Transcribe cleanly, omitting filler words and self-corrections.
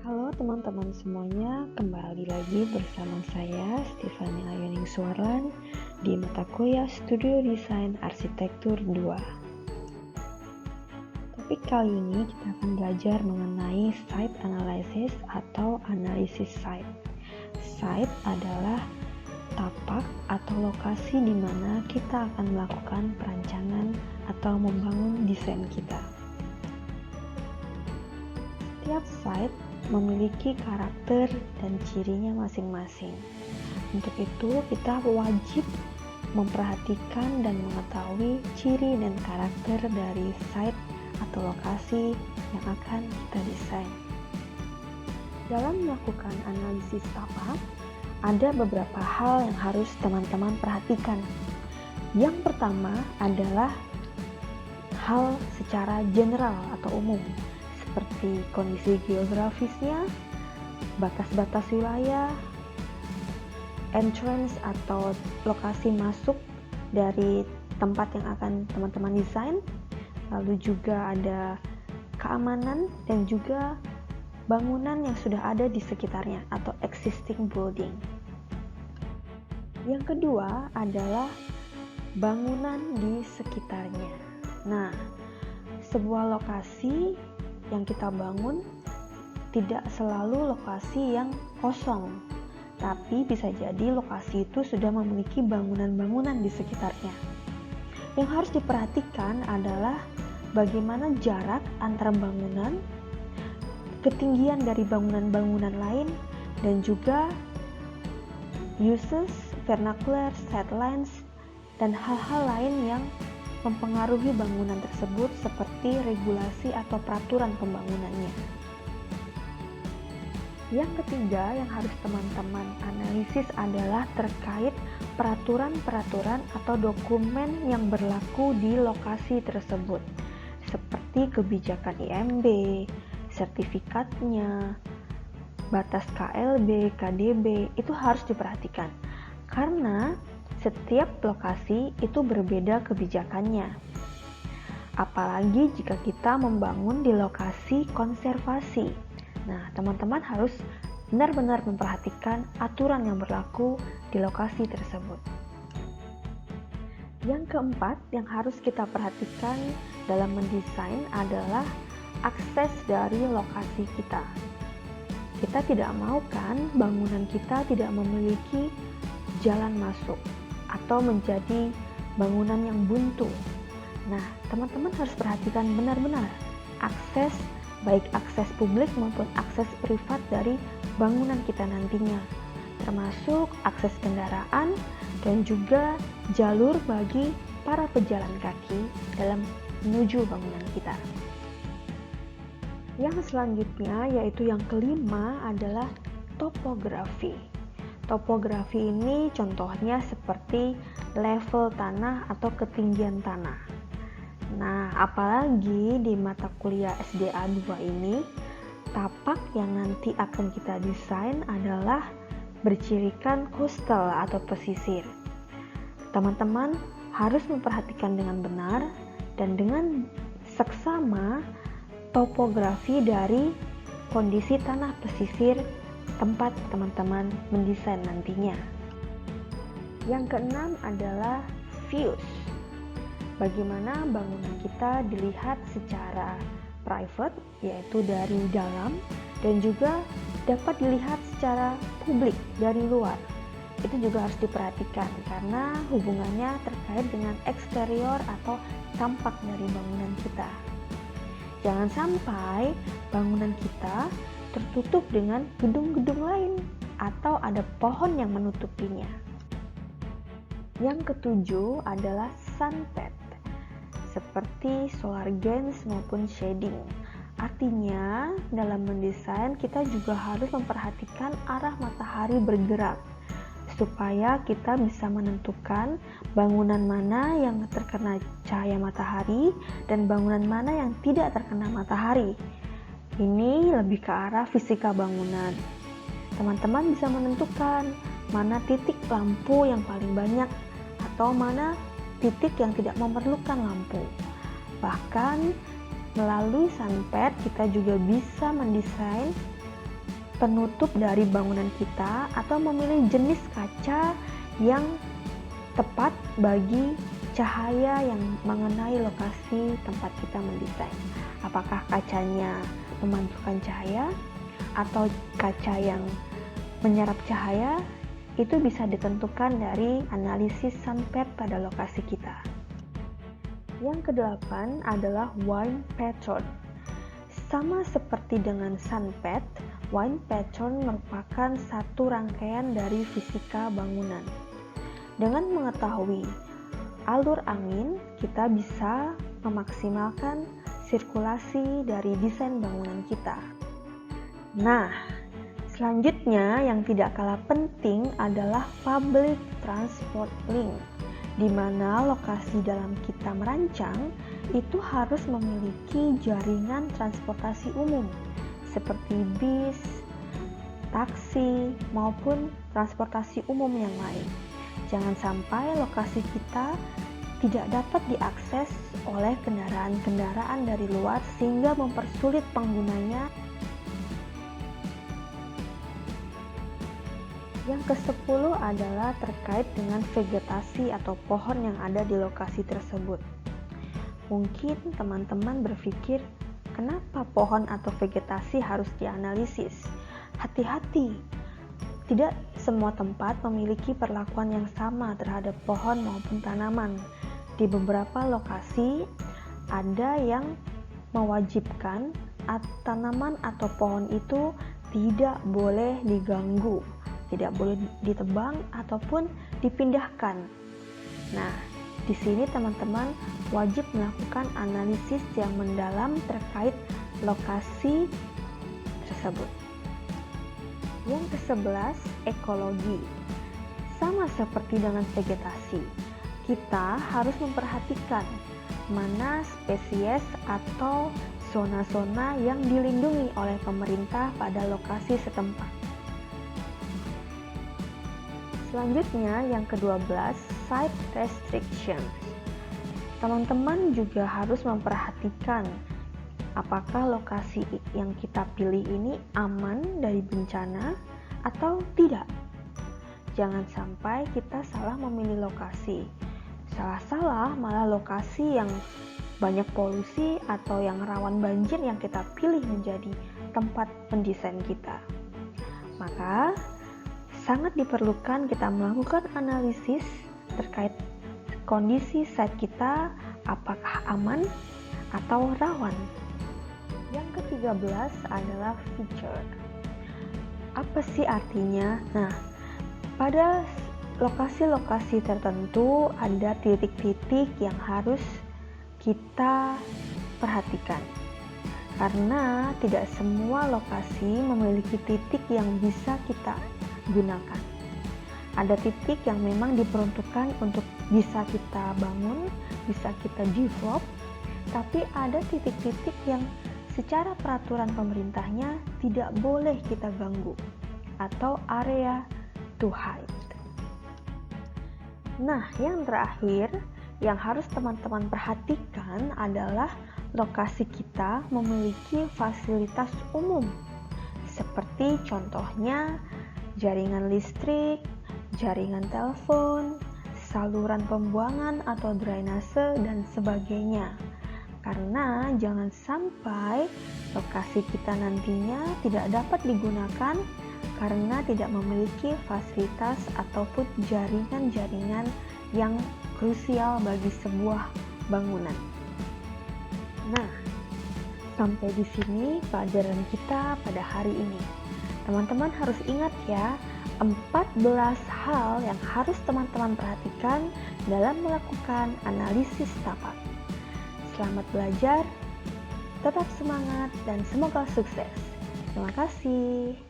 Halo teman-teman semuanya, kembali lagi bersama saya Stephanie Ayuning Suarlan di mata kuliah Studio Desain Arsitektur 2. Topik kali ini kita akan belajar mengenai site analysis atau analisis site. Site adalah tapak atau lokasi di mana kita akan melakukan perancangan atau membangun desain kita. Setiap site memiliki karakter dan cirinya masing-masing. Untuk itu, kita wajib memperhatikan dan mengetahui ciri dan karakter dari site atau lokasi yang akan kita desain. Dalam melakukan analisis tapak, ada beberapa hal yang harus teman-teman perhatikan. Yang pertama adalah hal secara general atau umum, seperti kondisi geografisnya, batas-batas wilayah, entrance atau lokasi masuk dari tempat yang akan teman-teman desain, lalu juga ada keamanan dan juga bangunan yang sudah ada di sekitarnya atau existing building. Yang kedua adalah bangunan di sekitarnya. Nah, sebuah lokasi yang kita bangun tidak selalu lokasi yang kosong, tapi bisa jadi lokasi itu sudah memiliki bangunan-bangunan di sekitarnya. Yang harus diperhatikan adalah bagaimana jarak antara bangunan, ketinggian dari bangunan-bangunan lain, dan juga uses, vernacular, sightlines, dan hal-hal lain yang mempengaruhi bangunan tersebut seperti regulasi atau peraturan pembangunannya. Yang ketiga yang harus teman-teman analisis adalah terkait peraturan-peraturan atau dokumen yang berlaku di lokasi tersebut, seperti kebijakan IMB, sertifikatnya, batas KLB, KDB, itu harus diperhatikan. Karena setiap lokasi itu berbeda kebijakannya. Apalagi jika kita membangun di lokasi konservasi. Nah, teman-teman harus benar-benar memperhatikan aturan yang berlaku di lokasi tersebut. Yang keempat yang harus kita perhatikan dalam mendesain adalah akses dari lokasi kita. Kita tidak mau kan bangunan kita tidak memiliki jalan masuk atau menjadi bangunan yang buntu. Nah, teman-teman harus perhatikan benar-benar akses, baik akses publik maupun akses privat dari bangunan kita nantinya, termasuk akses kendaraan dan juga jalur bagi para pejalan kaki dalam menuju bangunan kita. Yang selanjutnya yaitu yang kelima adalah topografi. Topografi ini contohnya seperti level tanah atau ketinggian tanah. Nah, apalagi di mata kuliah SDA 2 ini, tapak yang nanti akan kita desain adalah bercirikan coastal atau pesisir. Teman-teman harus memperhatikan dengan benar dan dengan seksama topografi dari kondisi tanah pesisir tempat teman-teman mendesain nantinya. Yang keenam adalah views. Bagaimana bangunan kita dilihat secara private, yaitu dari dalam, dan juga dapat dilihat secara publik dari luar. Itu juga harus diperhatikan karena hubungannya terkait dengan eksterior atau tampak dari bangunan kita. Jangan sampai bangunan kita tertutup dengan gedung-gedung lain atau ada pohon yang menutupinya. Yang ketujuh adalah sunset, seperti solar gains maupun shading. Artinya, dalam mendesain kita juga harus memperhatikan arah matahari bergerak supaya kita bisa menentukan bangunan mana yang terkena cahaya matahari dan bangunan mana yang tidak terkena matahari. Ini lebih ke arah fisika bangunan. Teman-teman bisa menentukan mana titik lampu yang paling banyak atau mana titik yang tidak memerlukan lampu. Bahkan melalui sunpad kita juga bisa mendesain penutup dari bangunan kita atau memilih jenis kaca yang tepat bagi cahaya yang mengenai lokasi tempat kita mendesain. Apakah kacanya memantulkan cahaya atau kaca yang menyerap cahaya, itu bisa ditentukan dari analisis sunpad pada lokasi kita. Yang kedelapan adalah wind pattern. Sama seperti dengan sunpad, wind pattern merupakan satu rangkaian dari fisika bangunan. Dengan mengetahui alur angin, kita bisa memaksimalkan sirkulasi dari desain bangunan kita. Nah, selanjutnya yang tidak kalah penting adalah public transport link, di mana lokasi dalam kita merancang itu harus memiliki jaringan transportasi umum seperti bis, taksi, maupun transportasi umum yang lain. Jangan sampai lokasi kita tidak dapat diakses oleh kendaraan-kendaraan dari luar sehingga mempersulit penggunanya. Yang ke-10 adalah terkait dengan vegetasi atau pohon yang ada di lokasi tersebut. Mungkin teman-teman berpikir, kenapa pohon atau vegetasi harus dianalisis? Hati-hati, tidak semua tempat memiliki perlakuan yang sama terhadap pohon maupun tanaman. Di beberapa lokasi ada yang mewajibkan tanaman atau pohon itu tidak boleh diganggu, tidak boleh ditebang ataupun dipindahkan. Nah, di sini teman-teman wajib melakukan analisis yang mendalam terkait lokasi tersebut. Yang ke-11, ekologi. Sama seperti dengan vegetasi, kita harus memperhatikan mana spesies atau zona-zona yang dilindungi oleh pemerintah pada lokasi setempat. Selanjutnya yang ke-12, site restrictions. Teman-teman juga harus memperhatikan apakah lokasi yang kita pilih ini aman dari bencana atau tidak. Jangan sampai kita salah memilih lokasi. Salah-salah malah lokasi yang banyak polusi atau yang rawan banjir yang kita pilih menjadi tempat pendesain kita. Maka sangat diperlukan kita melakukan analisis terkait kondisi site kita, apakah aman atau rawan. Yang ke-13 adalah feature. Apa sih artinya? Nah, pada lokasi-lokasi tertentu ada titik-titik yang harus kita perhatikan. Karena tidak semua lokasi memiliki titik yang bisa kita gunakan. Ada titik yang memang diperuntukkan untuk bisa kita bangun, bisa kita develop, tapi ada titik-titik yang secara peraturan pemerintahnya tidak boleh kita ganggu atau area to hide. Nah, yang terakhir yang harus teman-teman perhatikan adalah lokasi kita memiliki fasilitas umum seperti contohnya jaringan listrik, jaringan telepon, saluran pembuangan atau drainase, dan sebagainya. Karena jangan sampai lokasi kita nantinya tidak dapat digunakan karena tidak memiliki fasilitas ataupun jaringan-jaringan yang krusial bagi sebuah bangunan. Nah, sampai di sini pelajaran kita pada hari ini. Teman-teman harus ingat ya, 14 hal yang harus teman-teman perhatikan dalam melakukan analisis tapak. Selamat belajar, tetap semangat, dan semoga sukses. Terima kasih.